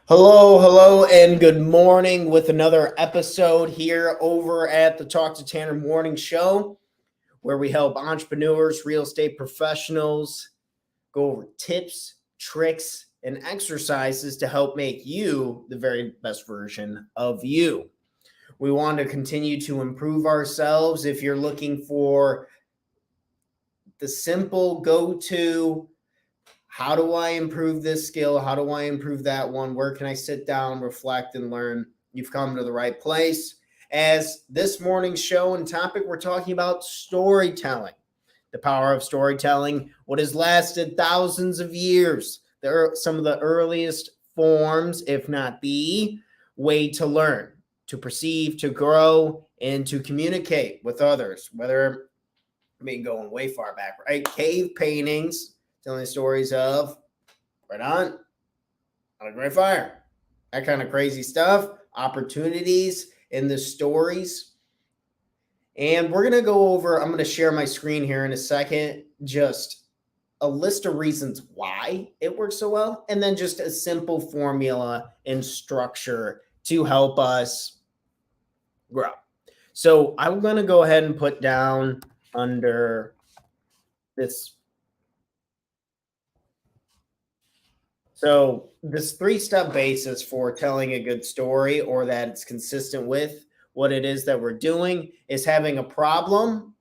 Hello, and good morning with another episode here over at the Talk to Tanner Morning Show, where we help entrepreneurs, real estate professionals go over tips, tricks, and exercises to help make you the very best version of you. We want to continue to improve ourselves. If you're looking for the simple go-to, how do I improve this skill? How do I improve that one? Where can I sit down, reflect, and learn? You've come to the right place. As this morning's show and topic, we're talking about storytelling, the power of storytelling, what has lasted thousands of years. There are some of the earliest forms, if not the way to learn, to perceive, to grow, and to communicate with others, whether, going way far back, right? Cave paintings, telling stories of right on a great fire, that kind of crazy stuff, opportunities in the stories. And we're going to go over, I'm going to share my screen here in a second, just a list of reasons why it works so well, and then just a simple formula and structure to help us grow. So I'm going to go ahead and put down under this. So this 3-step basis for telling a good story, or that it's consistent with what it is that we're doing, is having a problem.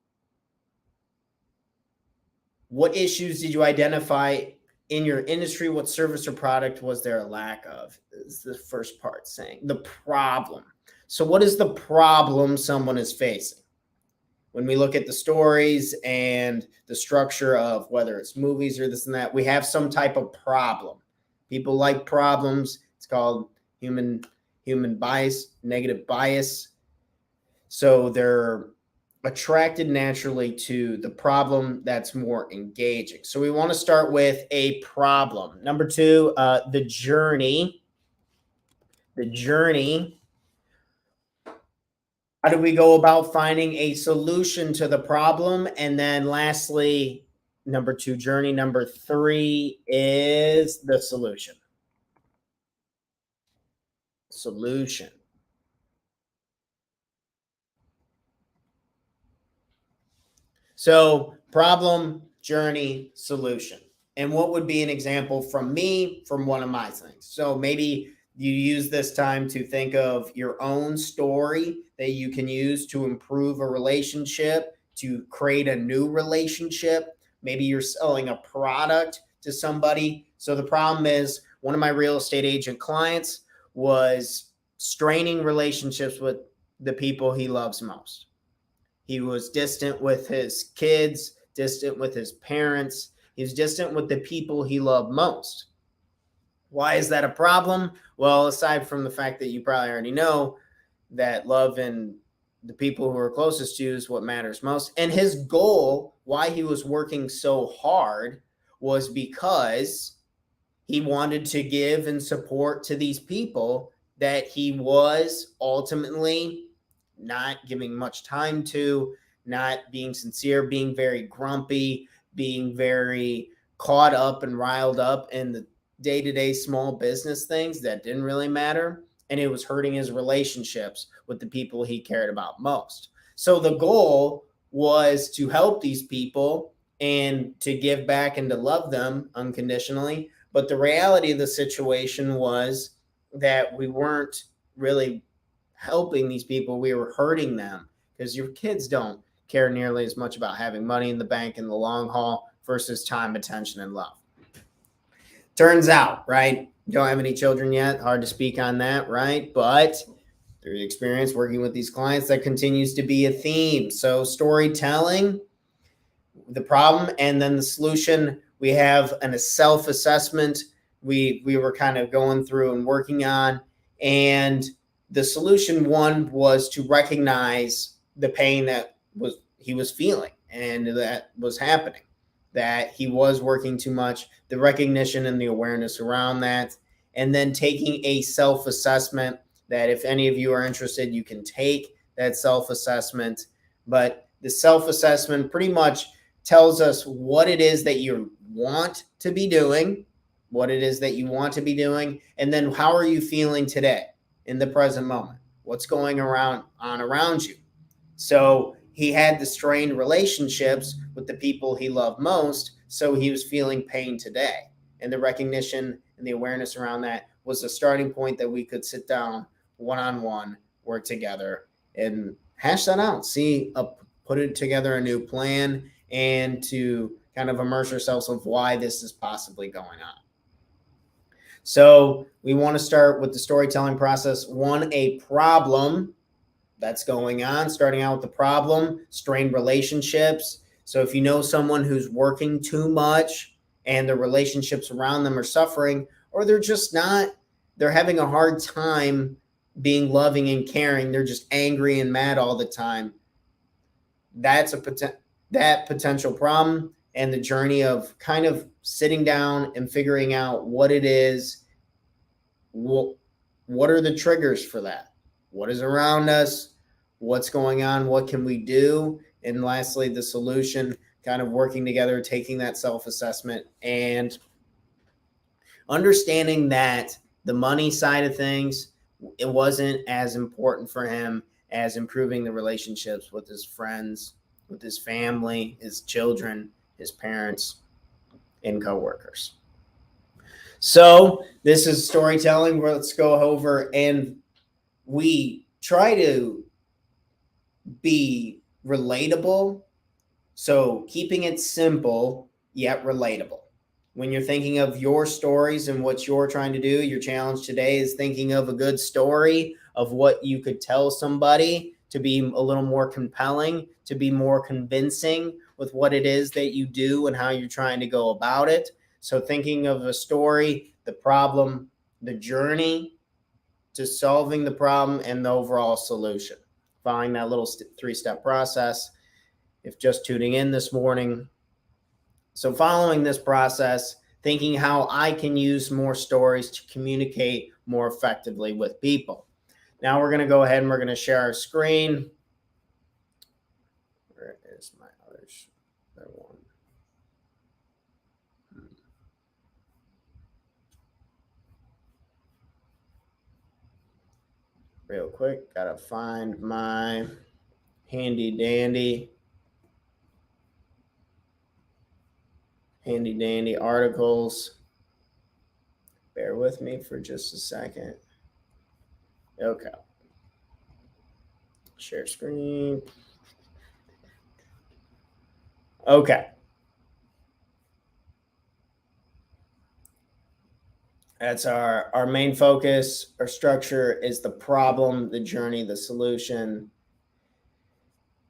What issues did you identify in your industry? What service or product was there a lack of? Is the first part saying the problem. So what is the problem someone is facing? When we look at the stories and the structure of whether it's movies or this and that, we have some type of problem. People like problems. It's called human bias, negative bias. So they're attracted naturally to the problem that's more engaging. So we want to start with a problem. Number 2, the journey. The journey. How do we go about finding a solution to the problem? And then lastly, number 2, journey. Number 3 is the solution. Solution. So problem, journey, solution. And what would be an example from me from one of my things? So maybe you use this time to think of your own story that you can use to improve a relationship, to create a new relationship. Maybe you're selling a product to somebody. So the problem is, one of my real estate agent clients was straining relationships with the people he loves most. He was distant with his kids, distant with his parents. He was distant with the people he loved most. Why is that a problem? Well, aside from the fact that you probably already know that love and the people who are closest to you is what matters most. And his goal, why he was working so hard, was because he wanted to give and support to these people that he was ultimately not giving much time to, not being sincere, being very grumpy, being very caught up and riled up in the day-to-day small business things that didn't really matter. And it was hurting his relationships with the people he cared about most. So the goal was to help these people and to give back and to love them unconditionally. But the reality of the situation was that we weren't really helping these people. We were hurting them, because your kids don't care nearly as much about having money in the bank in the long haul versus time, attention, and love. Turns out, right, Don't have any children yet. Hard to speak on that, right? But through experience working with these clients, that continues to be a theme. So storytelling, the problem, and then the solution. We have a self-assessment we were kind of going through and working on, and the solution one was to recognize the pain that he was feeling and that was happening, that he was working too much, the recognition and the awareness around that, and then taking a self-assessment that if any of you are interested, you can take that self-assessment. But the self-assessment pretty much tells us what it is that you want to be doing, and then how are you feeling today in the present moment? What's going on around you? So he had the strained relationships with the people he loved most, so he was feeling pain today. And the recognition and the awareness around that was a starting point that we could sit down one-on-one, work together, and hash that out, put it together a new plan, and to kind of immerse ourselves of why this is possibly going on. So we want to start with the storytelling process. One, a problem that's going on, starting out with the problem, strained relationships. So if you know someone who's working too much and the relationships around them are suffering, or they're having a hard time being loving and caring, they're just angry and mad all the time, that's that potential problem, and the journey of kind of sitting down and figuring out what it is. What are the triggers for that? What is around us? What's going on? What can we do? And lastly, the solution, kind of working together, taking that self-assessment and understanding that the money side of things, it wasn't as important for him as improving the relationships with his friends, with his family, his children, his parents, and coworkers. So this is storytelling. Let's go over, and we try to be relatable. So keeping it simple yet relatable. When you're thinking of your stories and what you're trying to do, your challenge today is thinking of a good story of what you could tell somebody to be a little more compelling, to be more convincing with what it is that you do and how you're trying to go about it. So thinking of a story, the problem, the journey to solving the problem, and the overall solution. Following that little 3-step process. If just tuning in this morning. So following this process, thinking how I can use more stories to communicate more effectively with people. Now we're going to go ahead and we're going to share our screen. Where is my other one? Real quick, gotta find my handy dandy articles. Bear with me for just a second. Okay. Share screen. Okay. That's our main focus. Our structure is the problem, the journey, the solution.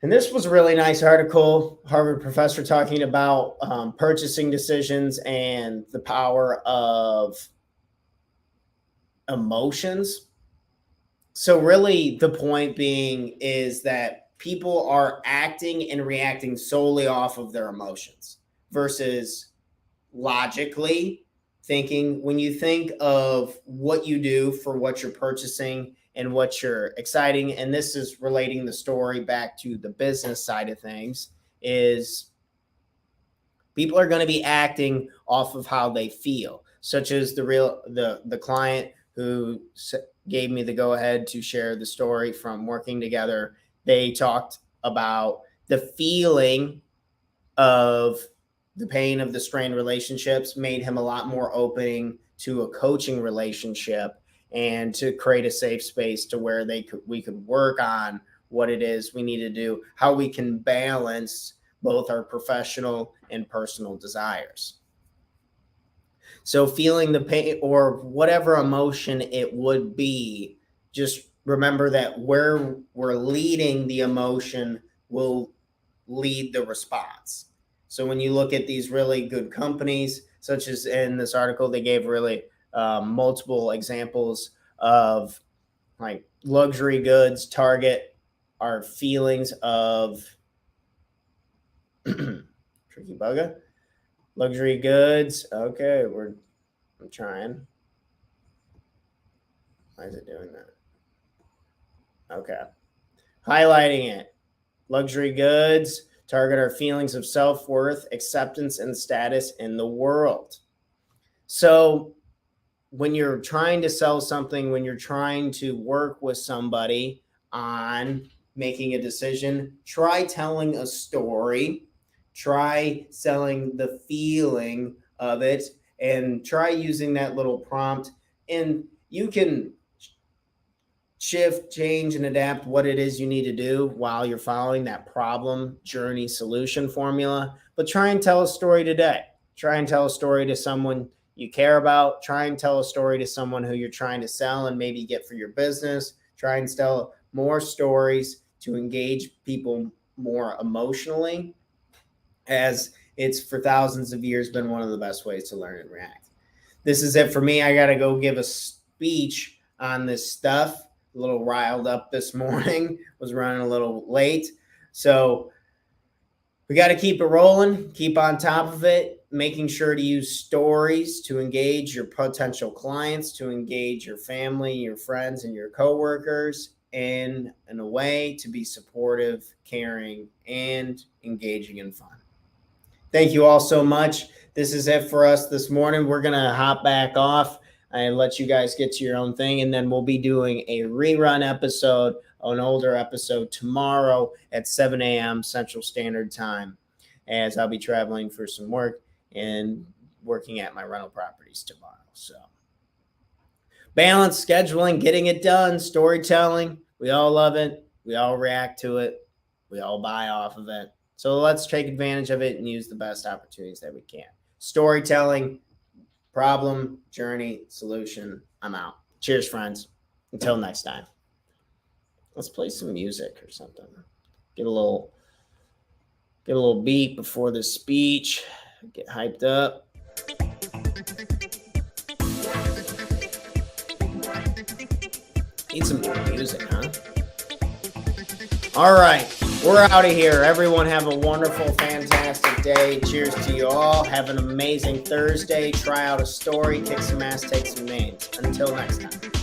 And this was a really nice article, Harvard professor talking about purchasing decisions and the power of emotions. So really the point being is that people are acting and reacting solely off of their emotions versus logically thinking. When you think of what you do for what you're purchasing and what you're exciting, and this is relating the story back to the business side of things, is people are going to be acting off of how they feel, such as the client who gave me the go ahead to share the story from working together. They talked about the feeling of the pain of the strained relationships made him a lot more open to a coaching relationship and to create a safe space to where we could work on what it is we need to do, how we can balance both our professional and personal desires. So feeling the pain or whatever emotion it would be, just remember that where we're leading the emotion will lead the response. So when you look at these really good companies, such as in this article, they gave really multiple examples of like luxury goods target our feelings of tricky bugger. Luxury goods. Okay, I'm trying. Why is it doing that? Okay. Highlighting it. Luxury goods target our feelings of self-worth, acceptance, and status in the world. So when you're trying to sell something, when you're trying to work with somebody on making a decision, try telling a story, try selling the feeling of it, and try using that little prompt. And you can shift, change, and adapt what it is you need to do while you're following that problem, journey, solution formula. But try and tell a story today. Try and tell a story to someone you care about. Try and tell a story to someone who you're trying to sell and maybe get for your business. Try and tell more stories to engage people more emotionally, as it's for thousands of years been one of the best ways to learn and react. This is it for me. I got to go give a speech on this stuff. A little riled up this morning, was running a little late. So we got to keep it rolling, keep on top of it, making sure to use stories to engage your potential clients, to engage your family, your friends, and your coworkers in a way to be supportive, caring, and engaging and fun. Thank you all so much. This is it for us this morning. We're going to hop back off and let you guys get to your own thing. And then we'll be doing a rerun episode, an older episode tomorrow at 7 a.m. Central Standard Time, as I'll be traveling for some work and working at my rental properties tomorrow. So balance, scheduling, getting it done, storytelling. We all love it. We all react to it. We all buy off of it. So let's take advantage of it and use the best opportunities that we can. Storytelling, problem, journey, solution. I'm out. Cheers, friends. Until next time. Let's play some music or something. Get a little beat before the speech. Get hyped up. Need some more music, huh? All right. We're out of here. Everyone have a wonderful, fantastic day. Cheers to you all. Have an amazing Thursday. Try out a story, kick some ass, take some names. Until next time.